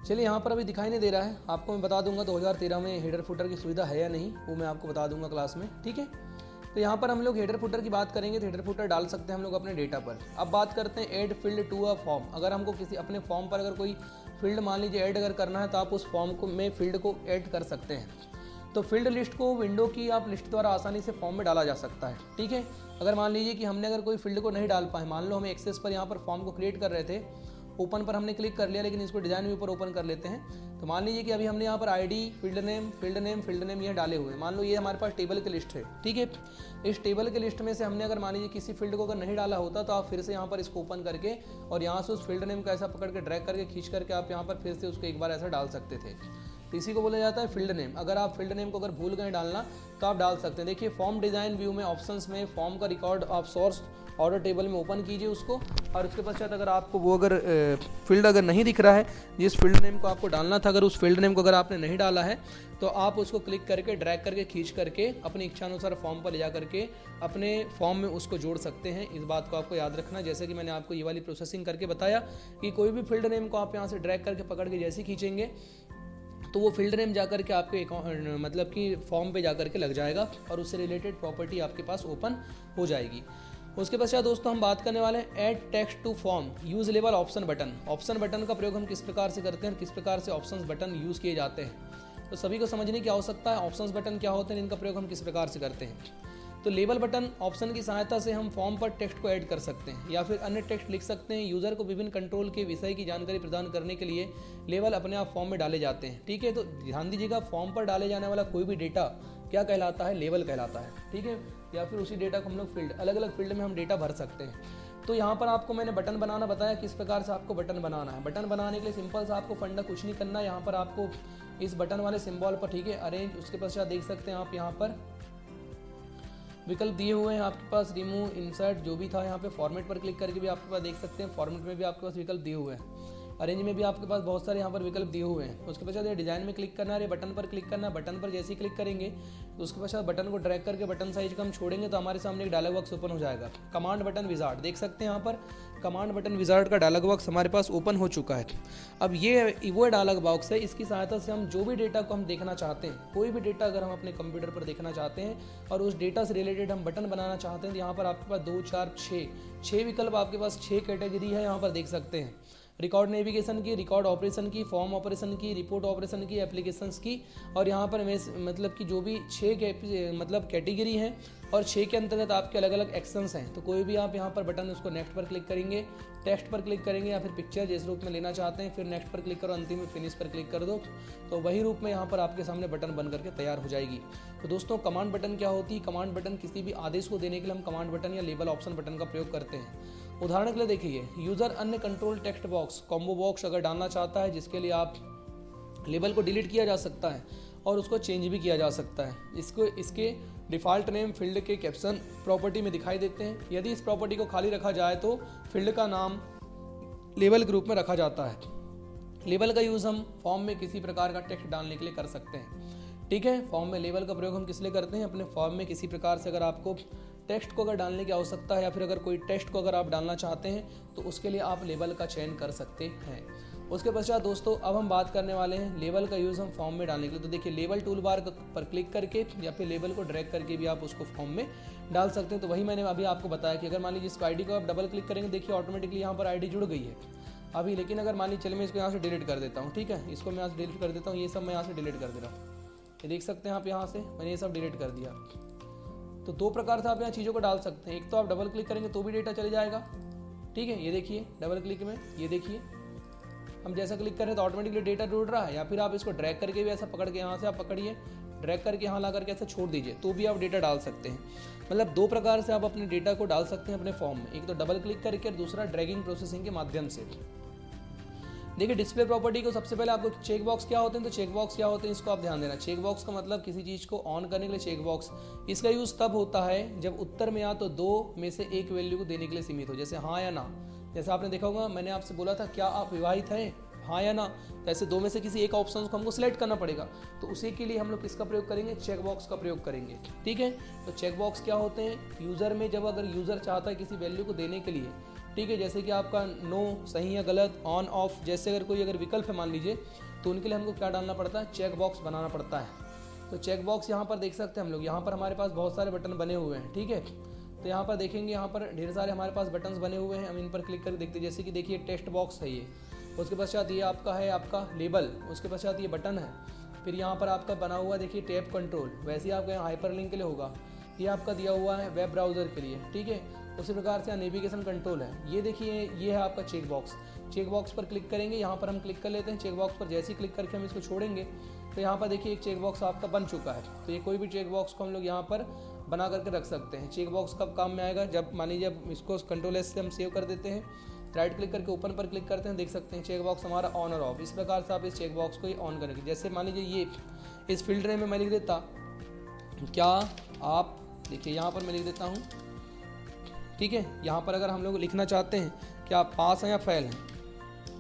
चलिए यहाँ पर अभी दिखाई नहीं दे रहा है, आपको मैं बता दूंगा 2013 में हेडर फुटर की सुविधा है या नहीं, वो मैं आपको बता दूंगा क्लास में, ठीक है। तो यहाँ पर हम लोग हेडर फुटर की बात करेंगे तो हेडर फुटर डाल सकते हैं हम लोग अपने डेटा पर। अब बात करते हैं add field to a form. अगर हमको किसी अपने फॉर्म पर अगर कोई फील्ड मान लीजिए ऐड अगर करना है तो आप उस फॉर्म को में फील्ड को ऐड कर सकते हैं। तो फील्ड लिस्ट को विंडो की आप लिस्ट द्वारा आसानी से फॉर्म में डाला जा सकता है, ठीक है। अगर मान लीजिए कि हमने अगर कोई फील्ड को नहीं डाल पाए, मान लो हमें एक्सेस पर यहाँ पर फॉर्म को क्रिएट कर रहे थे, ओपन पर हमने क्लिक कर लिया, लेकिन इसको डिजाइन व्यू पर ओपन कर लेते हैं। तो मान लीजिए कि अभी हमने यहाँ पर आईडी, फील्ड नेम ये डाले हुए, मान लो ये हमारे पास टेबल की लिस्ट है, ठीक है। इस टेबल के लिस्ट में से हमने अगर मान लीजिए किसी फील्ड को अगर नहीं डाला होता तो आप फिर से यहाँ पर इसको ओपन करके और यहाँ से उस फील्ड नेम को ऐसा पकड़ के ड्रैग करके खींच करके आप यहाँ पर फिर से उसको एक बार ऐसा डाल सकते थे। तो इसी को बोला जाता है फील्ड नेम। अगर आप फील्ड नेम को अगर भूल गए डालना तो आप डाल सकते हैं। देखिए फॉर्म डिजाइन व्यू में ऑप्शंस में फॉर्म का रिकॉर्ड आप सोर्स ऑर्डर टेबल में ओपन कीजिए उसको, और उसके पश्चात अगर आपको वो अगर फील्ड अगर नहीं दिख रहा है जिस फील्ड नेम को आपको डालना था, अगर उस फील्ड नेम को अगर आपने नहीं डाला है तो आप उसको क्लिक करके ड्रैग करके खींच करके अपनी इच्छानुसार फॉर्म पर ले जा करके अपने फॉर्म में उसको जोड़ सकते हैं। इस बात को आपको याद रखना। जैसे कि मैंने आपको ये वाली प्रोसेसिंग करके बताया कि कोई भी फील्ड नेम को आप यहाँ से ड्रैग करके पकड़ के जैसे खींचेंगे तो वो फील्ड नेम जाकर के आपके अकाउंट मतलब कि फॉर्म पे जाकर के लग जाएगा और उससे रिलेटेड प्रॉपर्टी आपके पास ओपन हो जाएगी। उसके पश्चात दोस्तों हम बात करने वाले हैं add text to form use label option button. Option button का प्रयोग हम किस प्रकार से करते हैं, किस प्रकार से ऑप्शंस बटन यूज किए जाते हैं, तो सभी को समझने की आवश्यकता है। ऑप्शंस बटन क्या होते हैं, इनका प्रयोग हम किस प्रकार से करते हैं। तो लेबल बटन ऑप्शन की सहायता से हम फॉर्म पर टेक्स्ट को ऐड कर सकते हैं या फिर अन्य टेक्स्ट लिख सकते हैं। यूजर को विभिन्न कंट्रोल के विषय की जानकारी प्रदान करने के लिए लेबल अपने आप फॉर्म में डाले जाते हैं, ठीक है। तो ध्यान दीजिएगा फॉर्म पर डाले जाने वाला कोई भी डेटा क्या कहलाता है, लेबल कहलाता है, ठीक है। या फिर उसी डेटा को हम लोग फील्ड अलग अलग फील्ड में हम डेटा भर सकते हैं। तो यहाँ पर आपको मैंने बटन बनाना बताया, किस प्रकार से आपको बटन बनाना है। बटन बनाने के लिए सिंपल सा आपको फंडा कुछ नहीं करना है। यहाँ पर आपको इस बटन वाले सिंबल पर, ठीक है, अरेंज, उसके पश्चात देख सकते हैं आप यहाँ पर विकल्प दिए हुए हैं आपके पास, रिमूव, इंसर्ट, जो भी था यहाँ पे फॉर्मेट पर क्लिक करके भी आपके पास देख सकते हैं। फॉर्मेट में भी आपके पास विकल्प दिए हुए हैं, अरेंज में भी आपके पास बहुत सारे यहाँ पर विकल्प दिए हुए हैं। उसके पश्चात डिजाइन में क्लिक करना है, बटन पर क्लिक करना है। बटन पर जैसे ही क्लिक करेंगे तो उसके पश्चात बटन को ड्रैग करके बटन साइज को हम छोड़ेंगे तो हमारे सामने एक डायलॉग बॉक्स ओपन हो जाएगा। कमांड बटन विजार्ड देख सकते हैं यहाँ पर, कमांड बटन विजार्ड का डायलॉग बॉक्स हमारे पास ओपन हो चुका है। अब ये वो डायलॉग बॉक्स है, इसकी सहायता से हम जो भी डेटा को हम देखना चाहते हैं, कोई भी डेटा अगर हम अपने कंप्यूटर पर देखना चाहते हैं और उस डेटा से रिलेटेड हम बटन बनाना चाहते हैं तो यहाँ पर आपके पास 2, 4, 6 विकल्प आपके पास 6 कैटेगरी है यहाँ पर देख सकते हैं। रिकॉर्ड नेविगेशन की, रिकॉर्ड ऑपरेशन की, फॉर्म ऑपरेशन की, रिपोर्ट ऑपरेशन की, एप्लीकेशंस की, और यहाँ पर मतलब कि जो भी 6 मतलब कैटेगरी हैं और 6 के अंतर्गत आपके अलग अलग एक्शंस हैं। तो कोई भी आप यहाँ पर बटन उसको नेक्स्ट पर क्लिक करेंगे, टेक्स्ट पर क्लिक करेंगे या फिर पिक्चर जिस रूप में लेना चाहते हैं, फिर नेक्स्ट पर क्लिक करो, अंतिम में फिनिश पर क्लिक कर दो, तो वही रूप में यहाँ पर आपके सामने बटन बन करके तैयार हो जाएगी। तो दोस्तों कमांड बटन क्या होती है? कमांड बटन किसी भी आदेश को देने के लिए हम कमांड बटन या लेबल ऑप्शन बटन का प्रयोग करते हैं। उदाहरण के लिए देखिए, यूजर अन्य control text box combo box अगर डालना चाहता है, जिसके लिए आप लेबल को डिलीट किया जा सकता है और उसको चेंज भी किया जा सकता है। इसके डिफ़ॉल्ट नेम फील्ड के कैप्शन प्रॉपर्टी में दिखाई देते हैं। यदि इस प्रॉपर्टी को खाली रखा जाए तो फील्ड का नाम लेबल के रूप में रखा जाता है। लेबल का यूज़ हम फॉर्म में किसी प्रकार का टेक्स्ट डालने के लिए कर सकते हैं। ठीक है, फॉर्म में लेबल का प्रयोग हम किस लिए करते हैं? अपने फॉर्म में किसी प्रकार से अगर आपको टेक्स्ट को अगर डालने की आवश्यकता है या फिर अगर कोई टेक्स्ट को अगर आप डालना चाहते हैं तो उसके लिए आप लेबल का चयन कर सकते हैं। उसके पश्चात दोस्तों अब हम बात करने वाले हैं लेबल का यूज़ हम फॉर्म में डालने के लिए। तो देखिए, लेबल टूल बार पर क्लिक करके या फिर लेबल को ड्रैग करके भी आप उसको फॉर्म में डाल सकते हैं। तो वही मैंने अभी आपको बताया कि अगर मान लीजिए इस आईडी को आप डबल क्लिक करेंगे, देखिए ऑटोमेटिकली यहाँ पर आईडी जुड़ गई है अभी। लेकिन अगर मान लीजिए चलिए मैं इसको यहाँ से डिलीट कर देता हूँ, ठीक है, इसको मैं यहाँ से डिलीट कर देता हूँ, ये सब मैं यहाँ से डिलीट कर दे रहा हूँ। ये देख सकते हैं आप, यहाँ से मैंने ये सब डिलीट कर दिया। तो 2 प्रकार से आप यहाँ चीज़ों को डाल सकते हैं। एक तो आप डबल क्लिक करेंगे तो भी डेटा चले जाएगा, ठीक है, ये देखिए डबल क्लिक में, ये देखिए हम जैसा क्लिक करें तो ऑटोमेटिकली डेटा जुड़ रहा है। या फिर आप इसको ड्रैग करके भी ऐसा पकड़ के यहाँ से आप पकड़िए, ड्रैग करके यहाँ ला करके ऐसा छोड़ दीजिए तो भी आप डेटा डाल सकते हैं। मतलब 2 प्रकार से आप अपने डेटा को डाल सकते हैं अपने फॉर्म में, एक तो डबल क्लिक करके और दूसरा ड्रैगिंग प्रोसेसिंग के माध्यम से। देखिए, डिस्प्ले प्रॉपर्टी को सबसे पहले आपको चेक बॉक्स क्या होते हैं, तो चेक बॉक्स क्या होते हैं इसको आप ध्यान देना। चेक बॉक्स का मतलब किसी चीज़ को ऑन करने के लिए चेक बॉक्स, इसका यूज़ तब होता है जब उत्तर में या तो 2 में से एक वैल्यू को देने के लिए सीमित हो, जैसे हाँ या ना। जैसे आपने देखा होगा, मैंने आपसे बोला था क्या आप विवाहित हैं, हाँ या ना, तो ऐसे 2 में से किसी एक ऑप्शन को हमको सिलेक्ट करना पड़ेगा। तो उसी के लिए हम लोग किसका प्रयोग करेंगे? चेक बॉक्स का प्रयोग करेंगे। ठीक है, तो चेक बॉक्स क्या होते हैं? यूज़र में जब अगर यूज़र चाहता है किसी वैल्यू को देने के लिए, ठीक है, जैसे कि आपका नो, सही या गलत, ऑन ऑफ, जैसे अगर विकल्प है मान लीजिए, तो उनके लिए हमको क्या डालना पड़ता है? चेक बॉक्स बनाना पड़ता है। तो चेक बॉक्स यहाँ पर देख सकते हैं हम लोग, यहाँ पर हमारे पास बहुत सारे बटन बने हुए हैं, ठीक है। तो यहाँ पर देखेंगे, यहाँ पर ढेर सारे हमारे पास बटन्स बने हुए हैं, हम इन पर क्लिक करके देखते हैं। जैसे कि देखिए टेक्स्ट बॉक्स है ये, उसके पश्चात ये आपका है आपका लेबल, उसके पश्चात ये बटन है, फिर यहाँ पर आपका बना हुआ देखिए टैब कंट्रोल, वैसे ही आपका यहाँ हाइपर लिंक के लिए होगा, ये आपका दिया हुआ है वेब ब्राउज़र के लिए, ठीक है। उसी प्रकार से यहाँ नेविगेशन कंट्रोल है, ये देखिए ये है आपका चेक बॉक्स। चेक बॉक्स पर क्लिक करेंगे, यहाँ पर हम क्लिक कर लेते हैं। चेक बॉक्स पर जैसे ही क्लिक करके हम इसको छोड़ेंगे तो यहाँ पर देखिए एक चेक बॉक्स आपका बन चुका है। तो ये कोई भी चेक बॉक्स को हम लोग यहाँ पर बना करके रख सकते हैं। चेक बॉक्स कब काम में आएगा? जब मान लीजिए जब इसको कंट्रोल एस से हम सेव कर देते हैं, राइट क्लिक करके ओपन पर क्लिक करते हैं, देख सकते हैं चेक बॉक्स हमारा ऑन और ऑफ। इस प्रकार से आप इस चेक बॉक्स को ही ऑन करेंगे। जैसे मान लीजिए ये इस फील्ड में मैं लिख देता क्या आप, देखिए यहाँ पर मैं लिख देता हूँ, ठीक है। यहाँ पर अगर हम लोग लिखना चाहते हैं कि आप पास हैं या फेल हैं,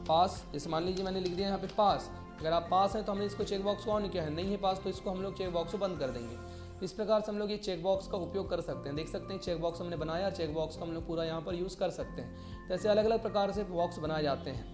पास, जैसे मान लीजिए मैंने लिख दिया यहाँ पे पास। अगर आप पास हैं तो हमने इसको चेक बॉक्स को ऑन किया है, नहीं है पास तो इसको हम लोग चेक बॉक्स को बंद कर देंगे। इस प्रकार से हम लोग ये चेक बॉक्स का उपयोग कर सकते हैं। देख सकते हैं चेक बॉक्स हमने बनाया, चेक बॉक्स का हम लोग पूरा यहाँ पर यूज़ कर सकते हैं। जैसे अलग अलग प्रकार से बॉक्स बनाए जाते हैं,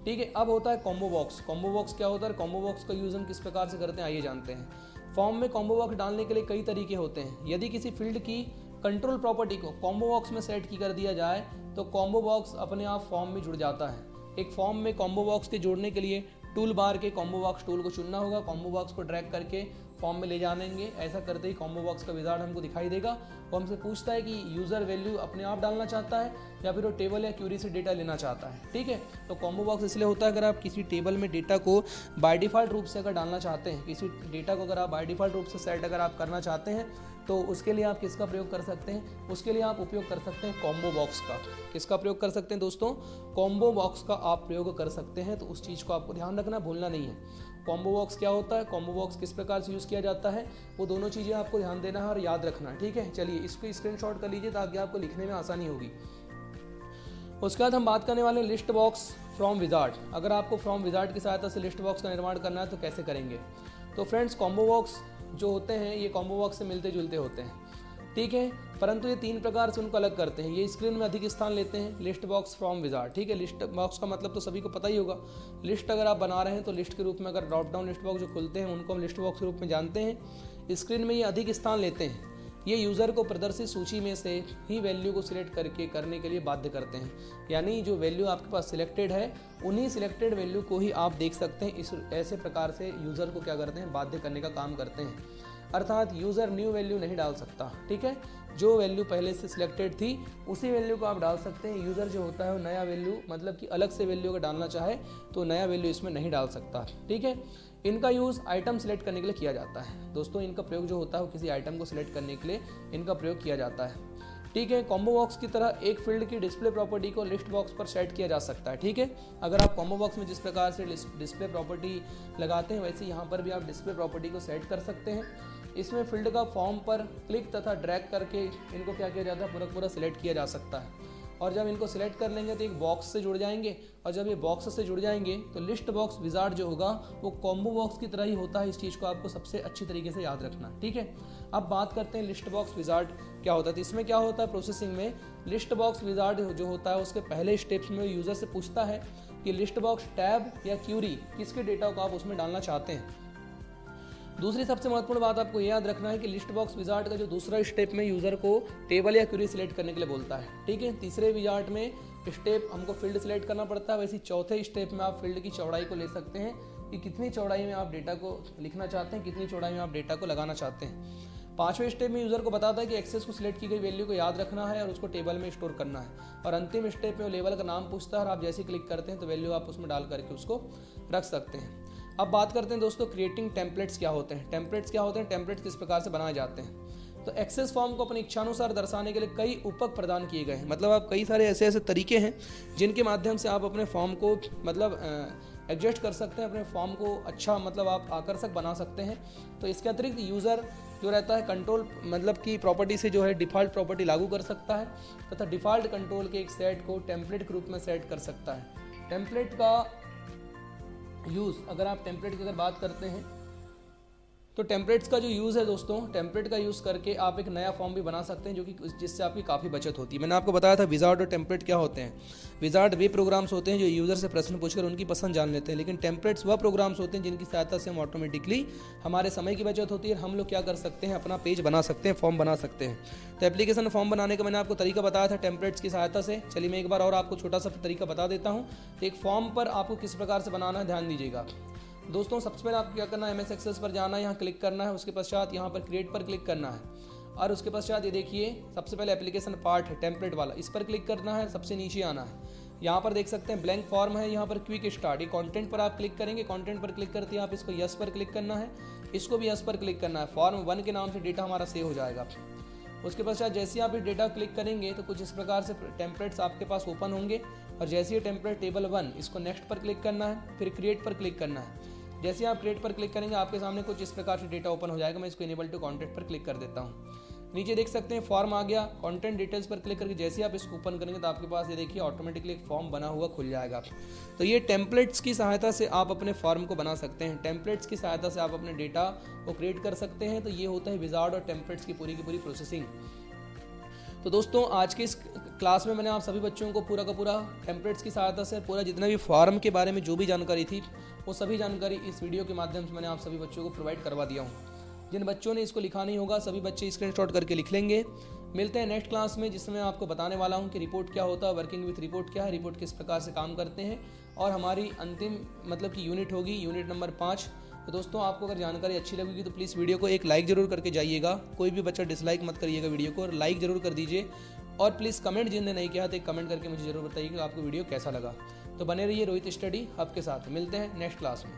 ठीक है। अब होता है कॉम्बो बॉक्स। कॉम्बो बॉक्स क्या होता है? कॉम्बो बॉक्स का यूज़ हम किस प्रकार से करते हैं आइए जानते हैं। फॉर्म में कॉम्बो बॉक्स डालने के लिए कई तरीके होते हैं। यदि किसी फील्ड की कंट्रोल प्रॉपर्टी को कॉम्बो बॉक्स में सेट की कर दिया जाए तो कॉम्बो बॉक्स अपने आप फॉर्म में जुड़ जाता है। एक फॉर्म में कॉम्बो बॉक्स के जोड़ने के लिए टूल बार के कॉम्बो बॉक्स टूल को चुनना होगा, कॉम्बो बॉक्स को ड्रैग करके फॉर्म में ले जानेंगे। ऐसा करते ही कॉम्बो बॉक्स का विजार्ड हमको दिखाई देगा। वो हमसे पूछता है कि यूज़र वैल्यू अपने आप डालना चाहता है या फिर वो टेबल या क्यूरी से डेटा लेना चाहता है, ठीक है। तो कॉम्बो बॉक्स इसलिए होता है अगर आप किसी टेबल में डेटा को बाय डिफ़ॉल्ट रूप से अगर डालना चाहते हैं, किसी डेटा को अगर आप बाय डिफ़ॉल्ट रूप से सेट अगर आप करना चाहते हैं तो उसके लिए आप किसका प्रयोग कर सकते हैं? उसके लिए आप उपयोग कर सकते हैं कॉम्बो बॉक्स का। किसका प्रयोग कर सकते हैं दोस्तों? कॉम्बो बॉक्स का आप प्रयोग कर सकते हैं। तो उस चीज़ को आपको ध्यान रखना, भूलना नहीं है। कॉम्बो बॉक्स क्या होता है, कॉम्बो बॉक्स किस प्रकार से यूज़ किया जाता है, वो दोनों चीज़ें आपको ध्यान देना है और याद रखना है, ठीक है। चलिए इसको स्क्रीनशॉट कर लीजिए ताकि आपको लिखने में आसानी होगी। उसके बाद हम बात करने वाले हैं लिस्ट बॉक्स फ्रॉम विजार्ड। अगर आपको फ्रॉम विजार्ड की सहायता से लिस्ट बॉक्स का निर्माण करना है तो कैसे करेंगे? तो फ्रेंड्स, कॉम्बो बॉक्स जो होते हैं ये कॉम्बो बॉक्स से मिलते जुलते होते हैं, ठीक है, परंतु ये 3 प्रकार से उनको अलग करते हैं। ये स्क्रीन में अधिक स्थान लेते हैं। लिस्ट बॉक्स फ्रॉम विजार्ड, ठीक है। लिस्ट बॉक्स का मतलब तो सभी को पता ही होगा। लिस्ट अगर आप बना रहे हैं तो लिस्ट के रूप में अगर ड्रॉप डाउन लिस्ट बॉक्स जो खुलते हैं उनको हम लिस्ट बॉक्स के रूप में जानते हैं। स्क्रीन में ये अधिक स्थान लेते हैं। ये यूज़र को प्रदर्शित सूची में से ही वैल्यू को सिलेक्ट करने के लिए बाध्य करते हैं। यानी जो वैल्यू आपके पास सिलेक्टेड है उन्हीं सिलेक्टेड वैल्यू को ही आप देख सकते हैं। इस ऐसे प्रकार से यूज़र को क्या करते हैं, बाध्य करने का काम करते हैं। अर्थात यूज़र न्यू वैल्यू नहीं डाल सकता, ठीक है। जो वैल्यू पहले से सिलेक्टेड थी उसी वैल्यू को आप डाल सकते हैं। यूज़र जो होता है वो नया वैल्यू मतलब कि अलग से वैल्यू अगर डालना चाहे तो नया वैल्यू इसमें नहीं डाल सकता, ठीक है। इनका यूज़ आइटम सेलेक्ट करने के लिए किया जाता है। दोस्तों इनका प्रयोग जो होता है वो किसी आइटम को सिलेक्ट करने के लिए इनका प्रयोग किया जाता है, ठीक है। कॉम्बो बॉक्स की तरह एक फील्ड की डिस्प्ले प्रॉपर्टी को लिस्ट बॉक्स पर सेट किया जा सकता है, ठीक है। अगर आप कॉम्बो बॉक्स में जिस प्रकार से डिस्प्ले प्रॉपर्टी लगाते हैं वैसे यहाँ पर भी आप डिस्प्ले प्रॉपर्टी को सेट कर सकते हैं। इसमें फील्ड का फॉर्म पर क्लिक तथा ड्रैग करके इनको क्या किया जाता है, पूरा सिलेक्ट किया जा सकता है। और जब इनको सिलेक्ट कर लेंगे तो एक बॉक्स से जुड़ जाएंगे, और जब ये बॉक्स से जुड़ जाएंगे तो लिस्ट बॉक्स विजार्ड जो होगा वो कॉम्बो बॉक्स की तरह ही होता है। इस चीज़ को आपको सबसे अच्छी तरीके से याद रखना, ठीक है। अब बात करते हैं लिस्ट बॉक्स विजार्ड क्या होता है। तो इसमें क्या होता है, प्रोसेसिंग में लिस्ट बॉक्स विजार्ड जो होता है उसके पहले स्टेप्स में यूज़र से पूछता है कि लिस्ट बॉक्स टैब या क्यूरी किसके डेटा को आप उसमें डालना चाहते हैं। दूसरी सबसे महत्वपूर्ण बात आपको याद रखना है कि लिस्ट बॉक्स विजार्ड का जो दूसरा स्टेप में यूज़र को टेबल या क्वेरी सिलेक्ट करने के लिए बोलता है, ठीक है। तीसरे विजार्ड में स्टेप हमको फील्ड सिलेक्ट करना पड़ता है। वैसे चौथे स्टेप में आप फील्ड की चौड़ाई को ले सकते हैं कि कितनी चौड़ाई में आप डेटा को लिखना चाहते हैं, कितनी चौड़ाई में आप डेटा को लगाना चाहते हैं। पांचवें स्टेप में यूज़र को बताता है कि एक्सेस को सिलेक्ट की गई वैल्यू को याद रखना है और उसको टेबल में स्टोर करना है। और अंतिम स्टेप में वो लेवल का नाम पूछता है और आप जैसे क्लिक करते हैं तो वैल्यू आप उसमें डाल करके उसको रख सकते हैं। अब बात करते हैं दोस्तों क्रिएटिंग टेम्पलेट्स क्या होते हैं। टेम्पलेट्स क्या होते हैं, टेम्पलेट्स किस प्रकार से बनाए जाते हैं। तो एक्सेस फॉर्म को अपनी इच्छानुसार दर्शाने के लिए कई उपक प्रदान किए गए हैं। मतलब आप कई सारे ऐसे तरीके हैं जिनके माध्यम से आप अपने फॉर्म को मतलब एडजस्ट कर सकते हैं, अपने फॉर्म को अच्छा मतलब आप आकर्षक बना सकते हैं। तो इसके अतिरिक्त यूज़र जो रहता है कंट्रोल मतलब की प्रॉपर्टी से जो है डिफ़ॉल्ट प्रॉपर्टी लागू कर सकता है तथा डिफ़ॉल्ट कंट्रोल के एक सेट को टेम्पलेट के रूप में सेट कर सकता है। टेम्पलेट का यूज़, अगर आप टेम्पलेट की अगर बात करते हैं तो टेम्पलेट्स का जो यूज़ है दोस्तों, टेम्पलेट का यूज़ करके आप एक नया फॉर्म भी बना सकते हैं जो कि जिससे आपकी काफ़ी बचत होती है। मैंने आपको बताया था विजार्ड और टेम्पलेट क्या होते हैं। विजार्ड वे प्रोग्राम्स होते हैं जो यूज़र से प्रश्न पूछकर उनकी पसंद जान लेते हैं, लेकिन टेम्पलेट्स वह प्रोग्राम्स होते हैं जिनकी सहायता से हम ऑटोमेटिकली हमारे समय की बचत होती है और हम लोग क्या कर सकते हैं, अपना पेज बना सकते हैं, फॉर्म बना सकते हैं। तो एप्लीकेशन फॉर्म बनाने का मैंने आपको तरीका बताया था टेम्पलेट्स की सहायता से। चलिए मैं एक बार और आपको छोटा सा तरीका बता देता हूँ। तो एक फॉर्म पर आपको किस प्रकार से बनाना है ध्यान दीजिएगा दोस्तों। सबसे पहले आपको क्या करना है, MS एक्सेस पर जाना है, यहाँ क्लिक करना है। उसके पश्चात यहाँ पर क्रिएट पर क्लिक करना है और उसके पश्चात ये देखिए सबसे पहले एप्लीकेशन पार्ट है टेम्पलेट वाला, इस पर क्लिक करना है। सबसे नीचे आना है, यहाँ पर देख सकते हैं ब्लैंक फॉर्म है, यहाँ पर क्विक स्टार्ट, ये कंटेंट पर आप क्लिक करेंगे। कंटेंट पर क्लिक करते हैं आप इसको यस पर क्लिक करना है, इसको भी यस पर क्लिक करना है। फॉर्म 1 के नाम से डेटा हमारा सेव हो जाएगा। उसके पश्चात जैसे ही आप ये डेटा क्लिक करेंगे तो कुछ इस प्रकार से टेम्पलेट्स आपके पास ओपन होंगे और जैसे ही टेम्पलेट टेबल 1 इसको नेक्स्ट पर क्लिक करना है, फिर क्रिएट पर क्लिक करना है। जैसे आप क्रिएट पर क्लिक करेंगे आपके सामने कुछ इस प्रकार से डेटा ओपन हो जाएगा। मैं इसको इनेबल टू कॉन्टेंट पर क्लिक कर देता हूँ। नीचे देख सकते हैं फॉर्म आ गया। कंटेंट डिटेल्स पर क्लिक करके जैसे आप इसको ओपन करेंगे तो आपके पास ये देखिए ऑटोमेटिकली एक फॉर्म बना हुआ खुल जाएगा। तो ये टेम्पलेट्स की सहायता से आप अपने फॉर्म को बना सकते हैं। टेम्पलेट्स की सहायता से आप अपने डेटा को क्रिएट कर सकते हैं। तो ये होता है विजार्ड और टेम्पलेट्स की पूरी प्रोसेसिंग। तो दोस्तों आज के इस क्लास में मैंने आप सभी बच्चों को पूरा का पूरा टेम्पलेट्स की सहायता से पूरा जितना भी फॉर्म के बारे में जो भी जानकारी थी वो सभी जानकारी इस वीडियो के माध्यम से मैंने आप सभी बच्चों को प्रोवाइड करवा दिया हूँ। जिन बच्चों ने इसको लिखा नहीं होगा सभी बच्चे स्क्रीनशॉट करके लिख लेंगे। मिलते हैं नेक्स्ट क्लास में जिसमें मैं आपको बताने वाला हूँ कि रिपोर्ट क्या होता है, वर्किंग विथ रिपोर्ट क्या है, रिपोर्ट किस प्रकार से काम करते हैं और हमारी अंतिम मतलब कि यूनिट होगी यूनिट नंबर 5। तो दोस्तों आपको अगर जानकारी अच्छी लगेगी तो प्लीज़ वीडियो को एक लाइक ज़रूर करके जाइएगा। कोई भी बच्चा डिसलाइक मत करिएगा वीडियो को, और लाइक ज़रूर कर दीजिए। और प्लीज़ कमेंट जिनने नहीं किया तो एक कमेंट करके मुझे ज़रूर बताइए कि आपको वीडियो कैसा लगा। तो बने रहिए रोहित स्टडी हब के साथ। मिलते हैं नेक्स्ट क्लास में।